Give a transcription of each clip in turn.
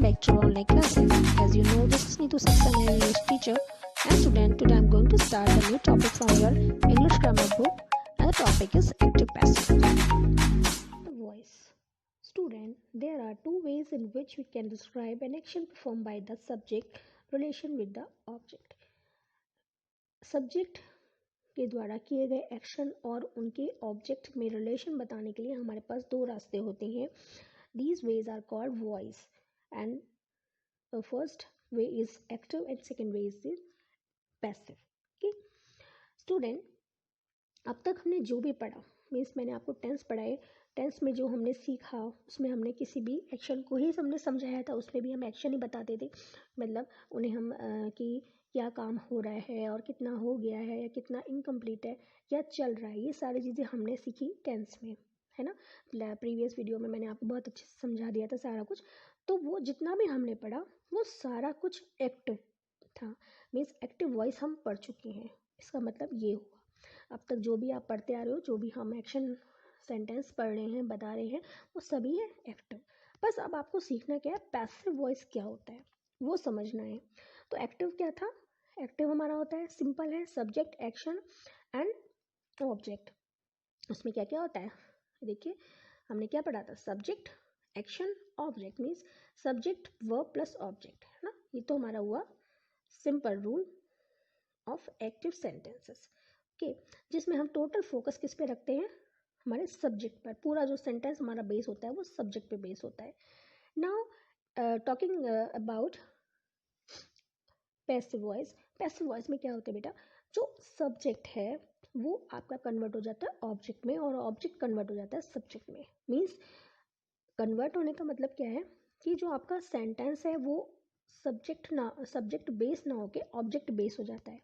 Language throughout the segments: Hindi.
back to our online classes. As you know, this is Neetu Saxon, your English teacher. And student, today I'm going to start a new topic from your English grammar book. And the topic is active passive. The voice. Student, there are two ways in which we can describe an action performed by the subject relation with the object. Subject के द्वारा किए गए एक्शन और उनके ऑब्जेक्ट में रिलेशन बताने के लिए हमारे पास दो रास्ते होते हैं. These ways are called voice, and the first way is active and second way is passive. Okay, student, अब तक हमने जो भी पढ़ा, मीन्स मैंने आपको टेंस पढ़ाए, टेंस में जो हमने सीखा उसमें हमने किसी भी एक्शन को ही हमने समझाया था, उसमें भी हम एक्शन ही बताते थे, मतलब उन्हें हम कि क्या काम हो रहा है और कितना हो गया है या कितना इनकम्प्लीट है या चल रहा है, ये सारी चीज़ें हमने सीखी टेंस में, है ना. प्रीवियस वीडियो में मैंने आपको बहुत अच्छे से समझा दिया था सारा कुछ. तो वो जितना भी हमने पढ़ा वो सारा कुछ एक्टिव था, मीन्स एक्टिव वॉइस हम पढ़ चुके हैं. इसका मतलब ये हुआ, अब तक जो भी आप पढ़ते आ रहे हो, जो भी हम एक्शन सेंटेंस पढ़ रहे हैं, बता रहे हैं, वो सभी है एक्टिव. बस अब आपको सीखना क्या है, पैसिव वॉइस क्या होता है वो समझना है. तो एक्टिव क्या था, एक्टिव हमारा होता है, सिंपल है, सब्जेक्ट एक्शन एंड ऑब्जेक्ट. उसमें क्या क्या होता है देखिए, हमने क्या पढ़ा था, subject action object, means subject verb plus object, है ना. ये तो हमारा हुआ simple rule of active sentences. Okay, जिसमें हम टोटल फोकस किस पे रखते हैं, हमारे सब्जेक्ट पर. पूरा जो सेंटेंस हमारा बेस होता है वो सब्जेक्ट पे बेस होता है. Now talking about passive voice. Passive voice में क्या होता है बेटा, जो सब्जेक्ट है वो आपका कन्वर्ट हो जाता है ऑब्जेक्ट में और ऑब्जेक्ट कन्वर्ट हो जाता है सब्जेक्ट में. मीन्स कन्वर्ट होने का मतलब क्या है कि जो आपका सेंटेंस है वो सब्जेक्ट बेस ना होके ऑब्जेक्ट बेस हो जाता है.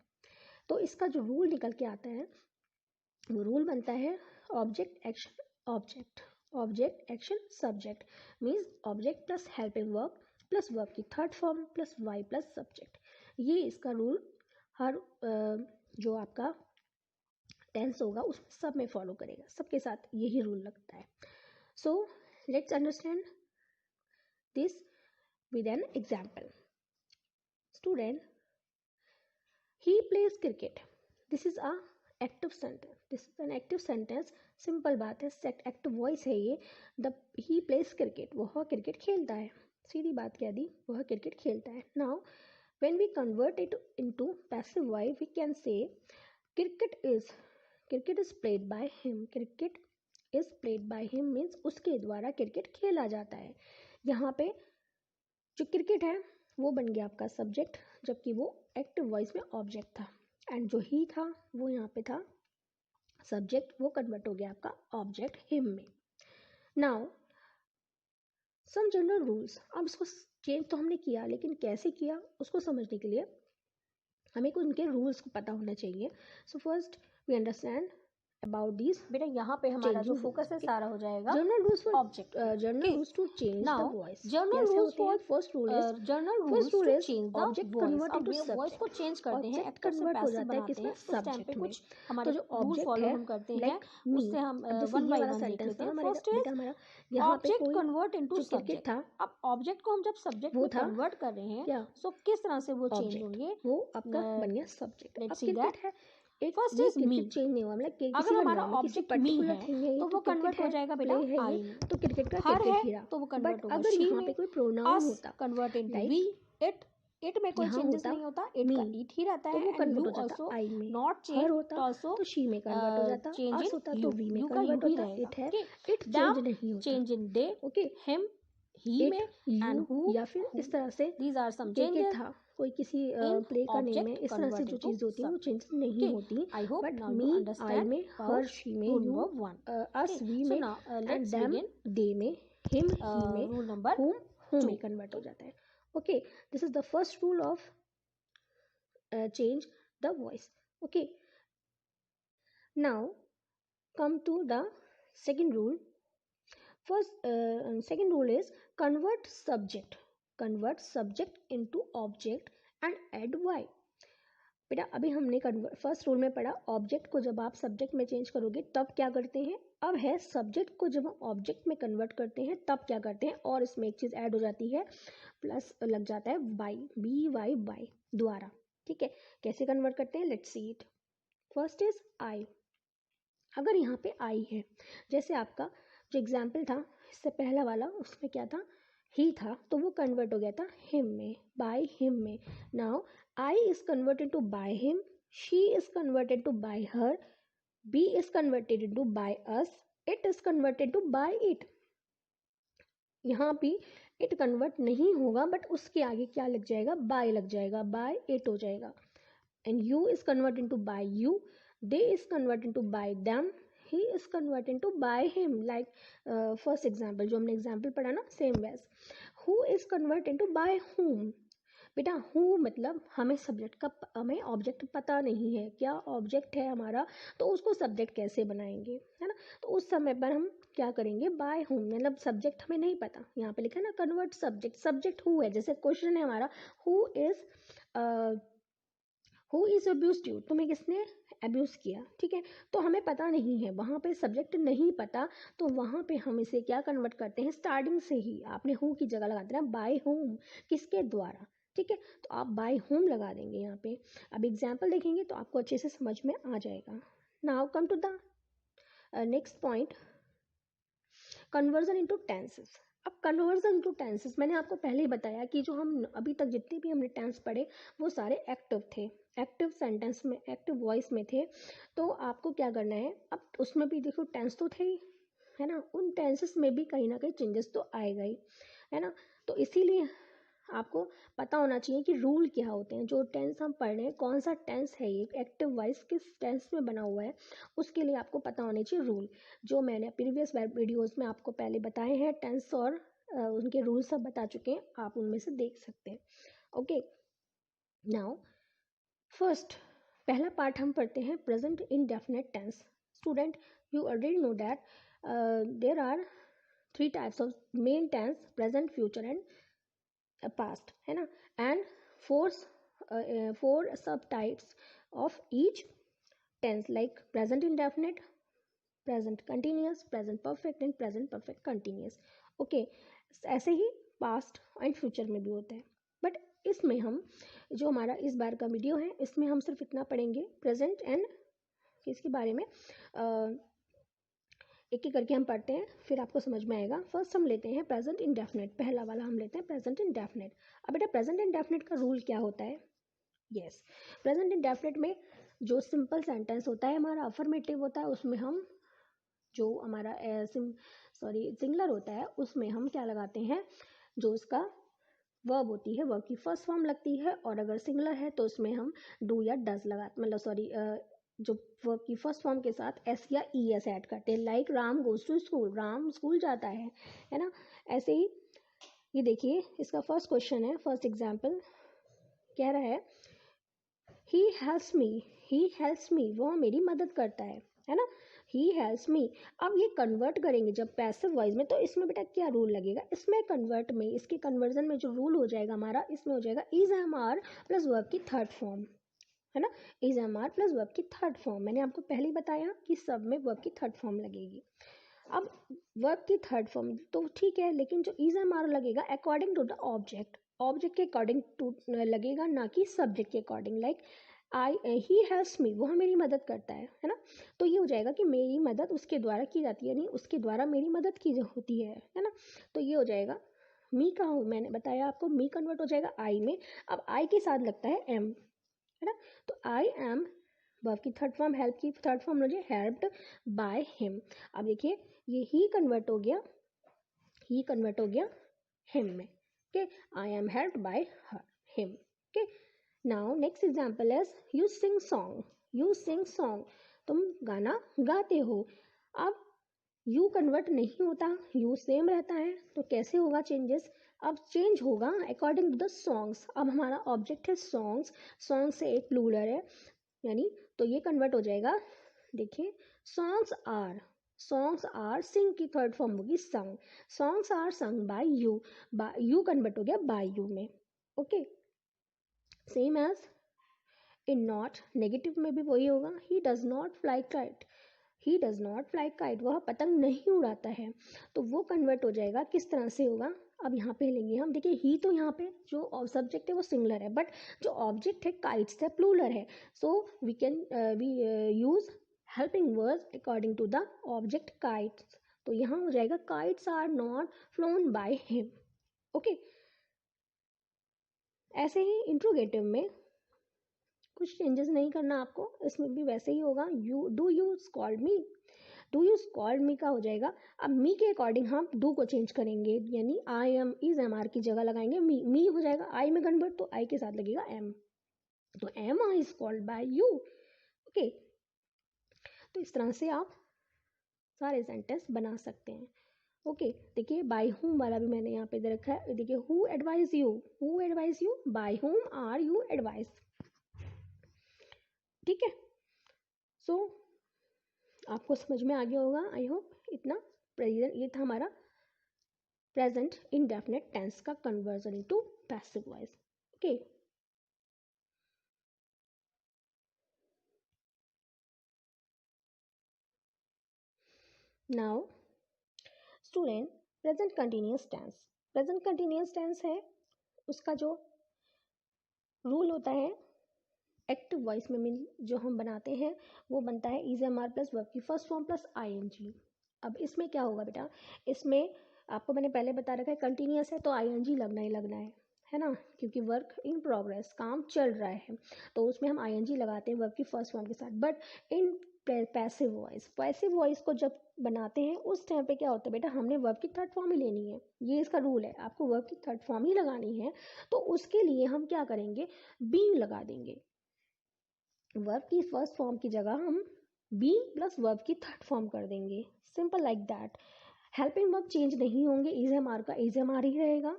तो इसका जो रूल निकल के आता है वो रूल बनता है object action object, object action subject, means object plus helping verb plus verb की third form plus by plus subject. ये इसका रूल हर जो आपका टेंस होगा उस सब में फॉलो करेगा, सबके साथ यही रूल लगता है. So let's understand this with an example. Student, he plays cricket. This is a active sentence, this is an active sentence. Simple बात है, एक्टिव वॉइस है ये. द ही प्लेज क्रिकेट, वह क्रिकेट खेलता है. सीधी बात क्या दी, वह क्रिकेट खेलता है. Now when we convert it into passive voice we can say cricket is played by him. cricket is played by him means उसके द्वारा क्रिकेट खेला जाता है. यहाँ पे जो क्रिकेट है वो बन गया आपका सब्जेक्ट, जबकि वो एक्टिव वॉइस में ऑब्जेक्ट था. एंड जो ही था वो यहाँ पे था सब्जेक्ट, वो कन्वर्ट हो गया आपका ऑब्जेक्ट हिम में. Now some general rules. अब इसको चेंज तो हमने किया, लेकिन कैसे किया उसको समझने के लिए हमें कुछ उनके रूल्स को पता होना चाहिए. So first we understand about this. बेटा यहाँ पे हमारा जो फोकस है सारा हो जाएगा general rules for object. General rules to change the voice. General rules for first rule is general rules to change the object voice. Convert अब इनटू वॉइस को चेंज करते हैं, ऑब्जेक्ट एक्टिव से कन्वर्ट हो पैसिव जाता है बनाते किसमें, हैं. उस टाइम पे सब्जेक्ट में. कुछ हमारे तो जो रूल ऑब्जेक्ट फॉलो है हम करते हैं, लाइक मी, उससे हम जैसे वन ये बाय वाला वन देख सेंटेंस लेते था हैं. हमारे फर्स्ट बेटा, हमारा यहाँ पे ऑब्जेक्ट कोई कन्वर्ट इनटू जो क्रिकेट सब्जेक्ट. था अब ऑब्जेक्ट को हम जब सब्जेक्ट वो में था कन्वर्ट कर रहे हैं क्या, तो किस तरह से वो चेंज ऑब्जेक्ट, होंगे, वो आपका बन गया सब्जेक्ट. अब लेट्स सी क्रिकेट दैट. है एक, फर्स्ट ये इज मी. क्रिकेट चेंज नहीं हुआ, मतलब किसी अगर का हमारा नाम है, किसी ऑब्जेक्ट मी पर्टिकुलर है थिंग है, ये तो वो कन्वर्ट हो जाएगा बेटा प्ले है आई ये, में. तो क्रिकेट का हर क्रिकेट है ही रहा. तो वो कन्वर्ट बट होगा अगर शी यहाँ में. पे कोई प्रोनाउन अस होता, convert into like we. It में कोई यहाँ चेंजेस होता नहीं होता, इट मी, का इट ही रहता तो है. वो एंड कन्वर्ट यू हो जाता आल्सो आई में. नॉट हर चेंज होता आल्सो तो शी में कन्वर्ट हो जाता. चेंज अस इन होता तो यू. वी में यू का यू कन्वर्ट ही होता. रहेगा. इट है, ओके, इट चेंज नहीं होता. Change in they, okay, him, he it में, एंड यू हु, या फिर इस तरह से these are some cricket changes था, कोई किसी इन प्ले का नेम है, ऑब्जेक्ट इस तरह से कन्वर्ट जो इनटू चीज़ होती है वो सब्जेक्ट. चेंज नहीं Okay, होती. I hope but now me you I understand में, हर about शी में, rule you number 1. Us Okay, we so में, now and let's them begin they में, हिम ही में, rule number हुम हु 2. में कन्वर्ट हो जाता है. Okay, this is the first rule of change the voice. Okay, now come to the second rule. Second rule is convert subject into object and add y. बेटा अभी हमने फर्स्ट रूल में पढ़ा ऑब्जेक्ट को जब आप सब्जेक्ट में चेंज करोगे तब क्या करते हैं। अब है सब्जेक्ट को जब हम ऑब्जेक्ट में कन्वर्ट करते हैं तब क्या करते हैं, और इसमें एक चीज़ ऐड हो जाती है, प्लस लग जाता है बाई, BY द्वारा। ठीक है, कैसे कन्वर्ट करते हैं, let's see it. First is I. अगर यहाँ पे आई है, जैसे आपका जो एग्जाम्पल था इससे पहला वाला, उसमें क्या था, ही था, तो वो कन्वर्ट हो गया था हिम में, बाय हिम में। Now I is converted to by him, she is converted to by her, we is converted to by us, it is converted to by it. यहाँ भी इट कन्वर्ट नहीं होगा, बट उसके आगे क्या लग जाएगा, बाय लग जाएगा, बाय इट हो जाएगा। And you is converted to by you, they is converted to by them, he is converted to by him, like first example जो हमने example पढ़ा ना, same वैस। who is converted to by whom, बेटा who मतलब हमें सब्जेक्ट का, हमें ऑब्जेक्ट पता नहीं है क्या ऑब्जेक्ट है हमारा, तो उसको सब्जेक्ट कैसे बनाएंगे, है ना। तो उस समय पर हम क्या करेंगे, बाय whom, मतलब सब्जेक्ट हमें नहीं पता, यहाँ पे लिखा है ना कन्वर्ट सब्जेक्ट, सब्जेक्ट who है, जैसे क्वेश्चन है हमारा हु इज अब्यूज्ड यू, तुम्हें किसने अब्यूज़ किया, ठीक है। तो हमें पता नहीं है, वहाँ पे सब्जेक्ट नहीं पता, तो वहाँ पे हम इसे क्या कन्वर्ट करते हैं, स्टार्टिंग से ही आपने हु की जगह लगाते हैं बाय होम, किसके द्वारा, ठीक है। तो आप बाय होम लगा देंगे यहाँ पे। अब एग्जाम्पल देखेंगे तो आपको अच्छे से समझ में आ जाएगा। Now come to the next point, conversion into tenses. अब कन्वर्जन इनटू टेंसेस मैंने आपको पहले ही बताया कि जो हम अभी तक जितने भी हमने टेंस पढ़े वो सारे एक्टिव थे, एक्टिव सेंटेंस में, एक्टिव वॉइस में थे। तो आपको क्या करना है, अब उसमें भी देखो टेंस तो थे ही, है ना, उन टेंसेस में भी कहीं ना कहीं चेंजेस तो आएगा ही, है ना। तो इसीलिए आपको पता होना चाहिए कि रूल क्या होते हैं, जो टेंस हम पढ़ रहे हैं कौन सा टेंस है, ये एक्टिव वॉइस किस टेंस में बना हुआ है, उसके लिए आपको पता होने चाहिए रूल, जो मैंने प्रीवियस वीडियोस में आपको पहले बताए हैं, टेंस और उनके रूल सब बता चुके हैं, आप उनमें से देख सकते हैं। ओके, नाउ फर्स्ट पहला पार्ट हम पढ़ते हैं present indefinite tense. Student you already know that there are 3 types of main tense, present, future and past, है ना, and four sub types of each tense, like present indefinite, present continuous, present perfect and present perfect continuous. Okay, ऐसे ही पास्ट एंड फ्यूचर में भी होता है, बट इसमें हम जो हमारा इस बार का वीडियो है इसमें हम सिर्फ इतना पढ़ेंगे प्रेजेंट एंड इसके बारे में, एक एक करके हम पढ़ते हैं फिर आपको समझ में आएगा। फर्स्ट हम लेते हैं प्रेजेंट इंडेफिनिट, पहला वाला हम लेते हैं प्रेजेंट इंडेफिनिट। अब बेटा प्रेजेंट इंडेफिनिट का रूल क्या होता है, यस, प्रेजेंट इंडेफिनिट में जो सिंपल सेंटेंस होता है हमारा अफर्मेटिव होता है, उसमें हम जो हमारा सिंगुलर होता है उसमें हम क्या लगाते हैं, जो उसका वर्ब होती है वर्ब की फर्स्ट फॉर्म लगती है, और अगर सिंगुलर है तो उसमें हम डू या डज लगाते, मतलब जो वर्ब की फर्स्ट फॉर्म के साथ एस या ई एस ऐड करते हैं, like Ram goes to school, Ram school जाता है ना। ऐसे ही ये देखिए इसका फर्स्ट क्वेश्चन है, फर्स्ट एग्जाम्पल कह रहा है ही हेल्प्स मी, वो मेरी मदद करता है ना, ही हेल्प्स मी। अब ये कन्वर्ट करेंगे जब पैसिव वॉइस में, तो इसमें बेटा क्या रूल लगेगा, इसमें कन्वर्ट में, इसके कन्वर्जन में जो रूल हो जाएगा हमारा, इसमें हो जाएगा is am are plus verb की थर्ड फॉर्म, है ना, is am are plus verb की थर्ड फॉर्म। मैंने आपको पहले ही बताया कि सब में वर्ब की थर्ड फॉर्म लगेगी। अब वर्ब की थर्ड फॉर्म तो ठीक है, लेकिन जो इज एम आर लगेगा according to the object, object के अकॉर्डिंग टू लगेगा, ना कि सब्जेक्ट के according. Like he helps me, वह मेरी मदद करता है ना। तो ये हो जाएगा कि मेरी मदद उसके द्वारा की जाती है, यानी उसके द्वारा मेरी मदद की होती है ना। तो ये हो जाएगा मी का, मैंने बताया आपको मी कन्वर्ट हो जाएगा आई में। अब आई के साथ लगता है एम, है ना, तो आई एम वर्ब की थर्ड फॉर्म, हेल्प की थर्ड फॉर्म हो जाए हेल्प्ड बाय हिम। अब देखिए ये ही कन्वर्ट हो गया, ही कन्वर्ट हो गया हिम में, okay, I am helped bye her, him, okay. Now next example is you sing song, you sing song, तुम गाना गाते हो। अब यू कन्वर्ट नहीं होता, यू सेम रहता है, तो कैसे होगा चेंजेस, अब चेंज होगा अकॉर्डिंग टू द सॉन्ग्स। अब हमारा ऑब्जेक्ट है सॉन्ग्स, सॉन्ग से एक प्लूरल है यानी, तो ये कन्वर्ट हो जाएगा, देखिए सॉन्ग्स आर सिंग की थर्ड फॉर्म होगी sung, songs are sung by you convert हो गया बाय यू में, okay. Same as in not negative में भी वही होगा, he does not fly kite, he does not fly kite, वह पतंग नहीं उड़ाता है। तो वो कन्वर्ट हो जाएगा, किस तरह से होगा, अब यहाँ पे लेंगे हम, देखिए ही तो यहाँ पे जो सब्जेक्ट है वो सिंगुलर है, बट जो ऑब्जेक्ट है काइट्स है प्लूरल है, so we can we use helping words according to the object kites. तो यहाँ हो जाएगा kites are not flown by him. Okay, ऐसे ही इंट्रोगेटिव में कुछ चेंजेस नहीं करना आपको, इसमें भी वैसे ही होगा, you do you scold me, do you scold me का हो जाएगा। अब मी के अकॉर्डिंग हम डू को चेंज करेंगे, यानी I am is am are की जगह लगाएंगे मी, मी हो जाएगा आई में कन्वर्ट, तो आई के साथ लगेगा एम, तो am I scolded by you. Okay, तो इस तरह से आप सारे सेंटेंस बना सकते हैं। ओके, देखिए बाय हुम वाला भी मैंने यहाँ पे दे रखा है, देखिए who advise you, who advise you, by whom are you advise. ठीक है, सो आपको समझ में आ गया होगा, आई होप इतना। प्रेजेंट, ये था हमारा प्रेजेंट इंडेफिनिट टेंस का conversion into passive voice. Okay, now student, present continuous tense, present continuous tense है, उसका जो रूल होता है एक्टिव वॉइस में मीन जो हम बनाते हैं वो बनता है is am are plus verb की first form plus I N G. अब इसमें क्या होगा बेटा, इसमें आपको मैंने पहले बता रखा है कंटिन्यूअस है तो आई एन जी लगना ही लगना है ना, क्योंकि वर्क इन प्रोग्रेस, काम चल रहा है, तो उसमें हम आई एन जी लगाते हैं वर्ब की फर्स्ट फॉर्म के साथ। But in passive voice, passive voice को जब बनाते हैं उस टाइम पे क्या होता है बेटा, हमने वर्ब की थर्ड फॉर्म ही लेनी है, ये इसका रूल है, आपको वर्ब की थर्ड फॉर्म ही लगानी है। तो उसके लिए हम क्या करेंगे, बीइंग लगा देंगे, वर्ब की फर्स्ट फॉर्म की जगह हम बीइंग प्लस वर्ब की थर्ड फॉर्म कर देंगे, simple like that. Helping verb change नहीं होंगे, इज एम आर का इज एम आर ही रहेगा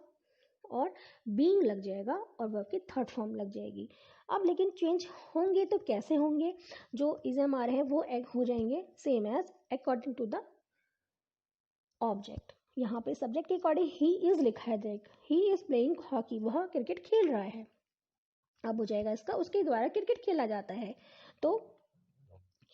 और बीइंग लग जाएगा और वर्ब की थर्ड फॉर्म लग जाएगी। अब लेकिन चेंज होंगे तो कैसे होंगे, जो इज एम आर है वो एक हो जाएंगे same as according to the object. यहाँ पे सब्जेक्ट के अकॉर्डिंग ही इज लिखा है, देख ही इज प्लेइंग हॉकी, वह क्रिकेट खेल रहा है, अब हो जाएगा इसका उसके द्वारा क्रिकेट खेला जाता है, तो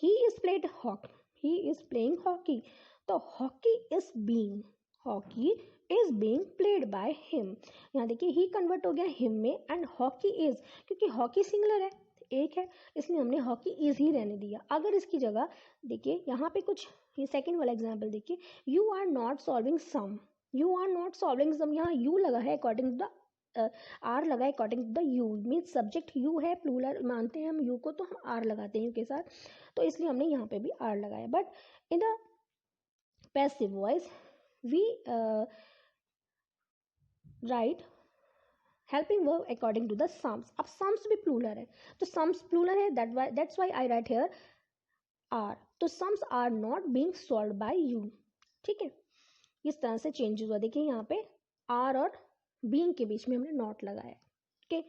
he is played hockey, he is playing hockey, तो hockey is being, hockey is being played by him. यहाँ देखिए ही कन्वर्ट हो गया हिम में एंड हॉकी इज, क्योंकि हॉकी सिंगुलर है एक है, इसलिए हमने हॉकी इज ही रहने दिया। अगर इसकी जगह देखिए यहाँ पे कुछ, ये सेकंड वाला एग्जांपल देखिए, you are not solving sum, you are not solving sum, यहाँ यू लगा है अकॉर्डिंग टू द आर लगा है according to the you, means subject you है, प्लूरल मानते हैं हम यू को, तो हम आर लगाते हैं यू के साथ, तो इसलिए हमने यहाँ पे भी आर लगाया। But in the passive voice we write helping verb according to the sums. अब सम्स भी प्लूरल है, तो सम्स प्लूरल है, that's why I write here are, तो sums are not being solve by you. ठीक है, इस तरह से चेंज हुआ, देखिए यहाँ पे आर और बीइंग के बीच में हमने नॉट लगाया। ओके,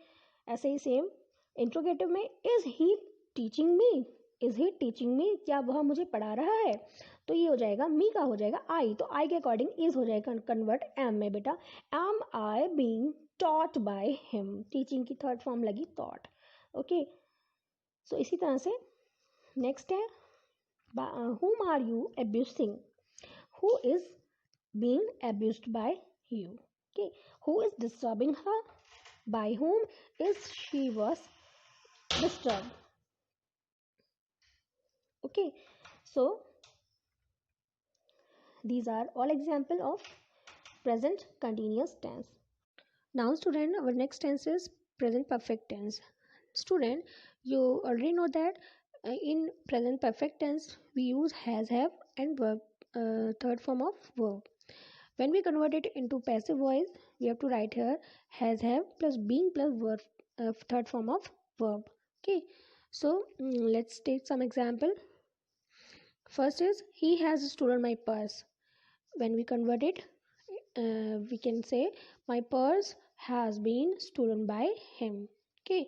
ऐसे ही सेम इंट्रोगेटिव में is he teaching me, is he teaching me, क्या वह मुझे पढ़ा रहा है, तो ये हो जाएगा मी का हो जाएगा आई, तो आई के अकॉर्डिंग इज हो जाएगा कन्वर्ट एम में बेटा, am I being taught by him, teaching की थर्ड फॉर्म लगी थॉट। ओके, सो इसी तरह से नेक्स्ट है whom are you abusing, who is being abused by you। Okay, who is disturbing her, by whom is she was disturbed। Okay, so these are all example of present continuous tense। Now student, our next tense is present perfect tense। Student, you already know that in present perfect tense we use has, have and verb, third form of verb। When we convert it into passive voice, we have to write here has, have plus being plus verb, third form of verb। Okay, so let's take some example। First is he has stolen my purse। When we convert it, we can say my purse has been stolen by him। Okay,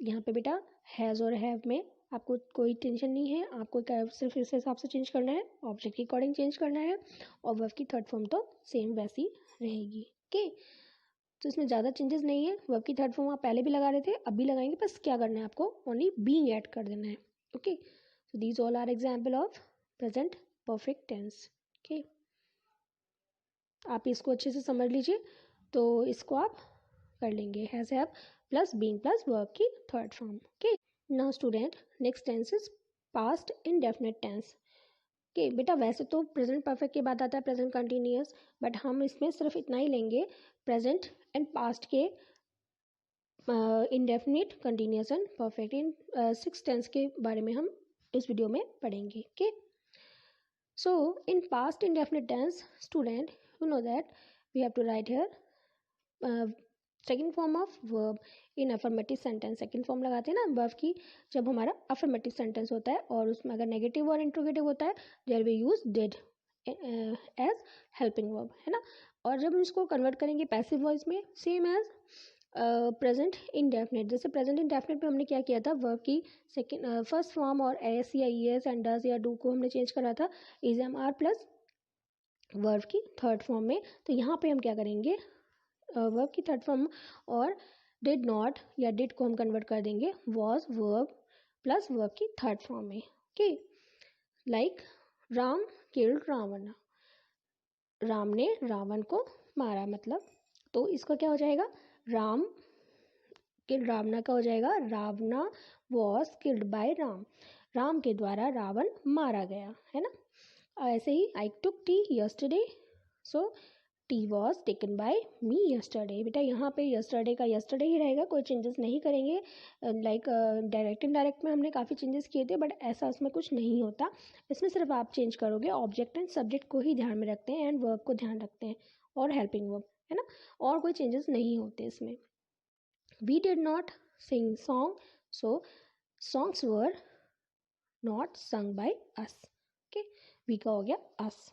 यहाँ पे बेटा has और have में आपको कोई टेंशन नहीं है, आपको सिर्फ इस हिसाब से चेंज करना है, ऑब्जेक्ट के अकॉर्डिंग चेंज करना है, और वर्ब की थर्ड फॉर्म तो सेम वैसी रहेगी। ओके, तो इसमें ज़्यादा चेंजेस नहीं है। वर्ब की थर्ड फॉर्म आप पहले भी लगा रहे थे, अब भी लगाएंगे, बस क्या करना है आपको, ओनली बीइंग ऐड कर देना है। Okay, so these all are example of present perfect tense. Okay, आप इसको अच्छे से समझ लीजिए, तो इसको आप कर लेंगे, has have plus being plus verb की third form. Okay, now student, next tense is past indefinite tense. Okay बेटा, वैसे तो प्रेजेंट परफेक्ट के बाद आता है प्रेजेंट कंटिन्यूअस, बट हम इसमें सिर्फ इतना ही लेंगे, प्रेजेंट एंड पास्ट के इंडेफिनिट, कंटिन्यूअस एंड परफेक्ट, इन 6 टेंस के बारे में हम इस वीडियो में पढ़ेंगे। Okay, so in past indefinite tense student, you know that we have to write here second form of verb in affirmative sentence. Second form लगाते हैं ना वर्ब की जब हमारा अफर्मेटिव सेंटेंस होता है, और उसमें अगर नेगेटिव और इंट्रोगेटिव होता है, there we use did as helping verb, है ना। और जब हम इसको कन्वर्ट करेंगे पैसिव वॉइस में, सेम एज प्रेजेंट इंडेफिनिट। जैसे प्रेजेंट इंडेफिनिट में हमने क्या किया था, वर्ब की सेकेंड फर्स्ट फॉर्म और एस या ई एस एंड डज या डू को हमने चेंज करा था is am are plus verb की थर्ड फॉर्म में। तो यहाँ पे हम क्या करेंगे, वर्ब की थर्ड फॉर्म और डिड नॉट या डिड को हम कन्वर्ट कर देंगे वॉज वर्ब प्लस वर्ब की थर्ड फॉर्म में। Okay, like Ram killed Ravan, Ram ने रावण को मारा, मतलब तो इसका क्या हो जाएगा, राम किल्ड रावणा का हो जाएगा Ravana was killed by Ram, Ram के द्वारा रावण मारा गया, है ना। ऐसे ही I took tea yesterday, so tea was taken by me yesterday. बेटा यहाँ पे यस्टरडे का यस्टरडे ही रहेगा, कोई चेंजेस नहीं करेंगे। लाइक डायरेक्ट इनडायरेक्ट में हमने काफ़ी चेंजेस किए थे, बट ऐसा उसमें कुछ नहीं होता। इसमें सिर्फ आप चेंज करोगे ऑब्जेक्ट एंड सब्जेक्ट को ही ध्यान में रखते हैं, एंड वर्ब को ध्यान रखते हैं, और हेल्पिंग वर्ब, है ना, और कोई चेंजेस नहीं होते इसमें। We did not sing song, so songs were not sung by us. Okay, we का हो गया अस।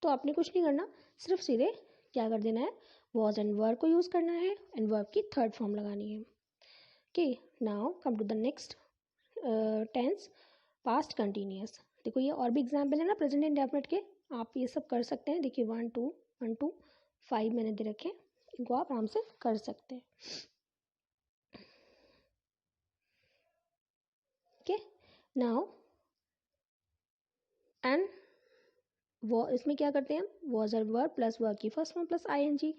तो आपने कुछ नहीं करना, सिर्फ सीधे क्या कर देना है, वॉज एंड वर्ब को यूज़ करना है, एंड वर्ब की थर्ड फॉर्म लगानी है। Okay, now come to the next tense, past continuous. देखो ये और भी एग्जाम्पल है ना प्रेजेंट इंडेफिनिट के, आप ये सब कर सकते हैं। देखिए 1 2 5 मैंने दे रखे, इनको आप आराम से कर सकते हैं। ओके, नाउ एंड वो इसमें क्या करते हैं, वॉज और वर्ब प्लस वर्ब की first form plus I N G,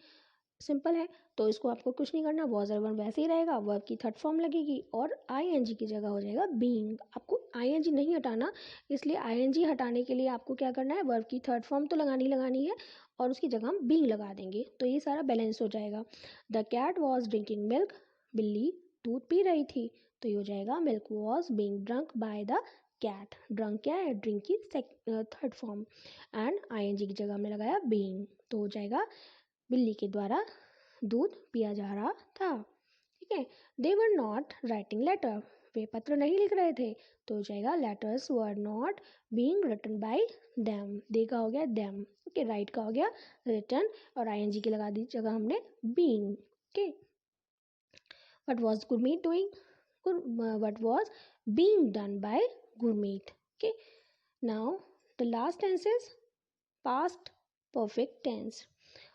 simple है। तो इसको आपको कुछ नहीं करना, वॉज और वर्ब वैसे ही रहेगा, वर्ब की थर्ड फॉर्म लगेगी और आईएनजी की जगह हो जाएगा बीइंग। आपको आईएनजी नहीं हटाना, इसलिए आईएनजी हटाने के लिए आपको क्या करना है, वर्ब की थर्ड फॉर्म तो लगानी है, और उसकी जगह हम बीइंग लगा देंगे, तो ये सारा बैलेंस हो जाएगा। The cat was drinking milk, बिल्ली दूध पी रही थी, तो ये हो जाएगा milk was being drunk by the cat. Drunk क्या है, ड्रिंक की थर्ड फॉर्म, एंड आईएनजी की जगह हमने लगाया बीइंग, तो हो जाएगा बिल्ली के द्वारा दूध पिया जा रहा था। ठीक है, they were not writing letter, वे पत्र नहीं लिख रहे थे, तो हो जाएगा letters were not being written by them. They का हो गया देम, ओके, राइट का हो गया रिटन, और आईएनजी की लगा दी जगह हमने being. Okay, what was Gurmeet doing, what was being done by Gurmeet. Okay, now the last tense is past perfect tense.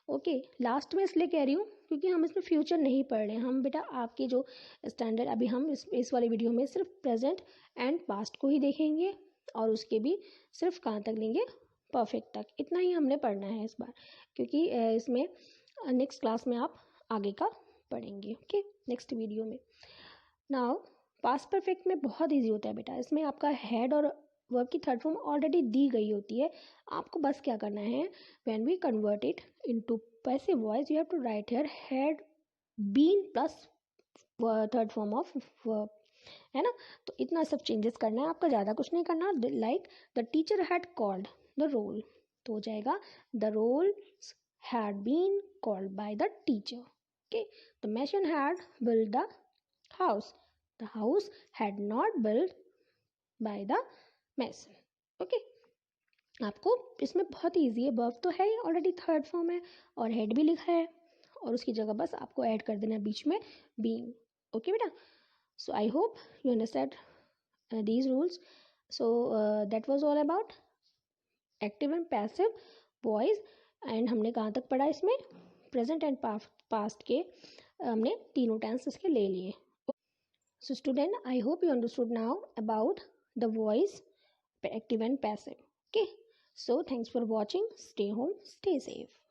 Okay, last में इसलिए कह रही हूँ क्योंकि हम इसमें फ्यूचर नहीं पढ़ रहे हैं। हम बेटा आपकी जो स्टैंडर्ड अभी हम इस वाले वीडियो में सिर्फ प्रेजेंट एंड पास्ट को ही देखेंगे, और उसके भी सिर्फ कहाँ तक लेंगे, परफेक्ट तक। इतना ही हमने पढ़ना है इस बार, क्योंकि इसमें नेक्स्ट क्लास में आप आगे का पढ़ेंगे। ओके, नेक्स्ट वीडियो में। नाउ पास्ट परफेक्ट में बहुत ईजी होता है बेटा, इसमें आपका हेड और वर्ब की थर्ड फॉर्म ऑलरेडी दी गई होती है। आपको बस क्या करना है, when we convert it into passive voice, you have to write here had been plus third form of verb, है ना। तो इतना सब चेंजेस करना है, आपका ज़्यादा कुछ नहीं करना। Like the teacher had called the roll, तो हो जाएगा the rolls had been called by the teacher. Okay, the mason had build the house, the house had not built by the mason। Okay, आपको इसमें बहुत ईजी है, वर्ब तो है ही ऑलरेडी थर्ड फॉर्म है, और हेड भी लिखा है, और उसकी जगह बस आपको ऐड कर देना है बीच में बीइंग। ओके बेटा, so I hope you understand these rules। so that was all about active and passive voice, and हमने कहाँ तक पढ़ा इसमें, प्रेजेंट एंड पास्ट के हमने तीनों टेंस इसके ले लिए. So student, I hope you understood now about the voice, active and passive. Okay. So thanks for watching. Stay home, stay safe.